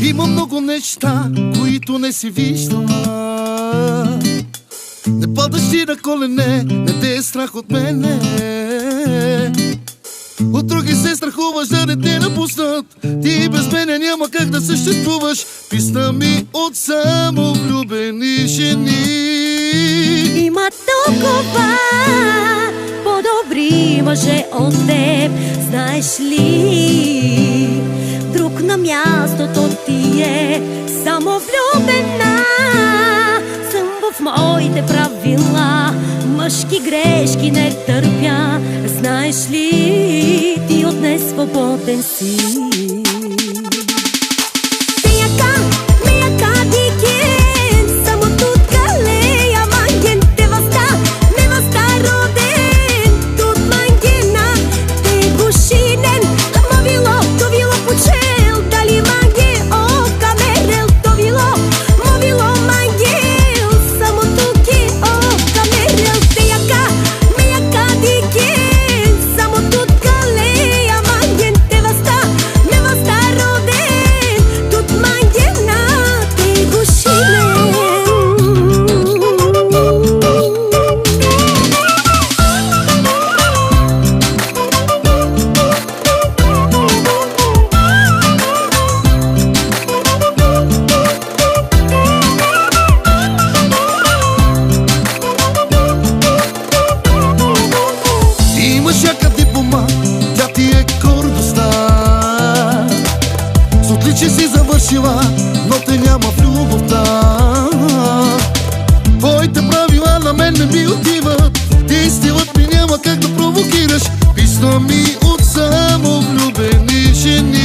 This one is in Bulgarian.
Има много неща, които не си виждала. Не падаш ти на колене, не те е страх от мене. От други се страхуваш да не те напуснат. Ти без мене няма как да съществуваш. Писна ми от самовлюбени жени. Има толкова по-добри мъже от теб, знаеш ли? Друг на мястото ти е самовлюбена. Съм в моите правила, мъжки грешки не търпя. Знаеш ли, ти от днес свободен си. Тя ти е гордостта. С отличие си завършила, но те няма в любовта. Твоите правила на мен не ми отиват. Ти стилът ми няма как да провокираш. Писна ми от самовлюбени жени.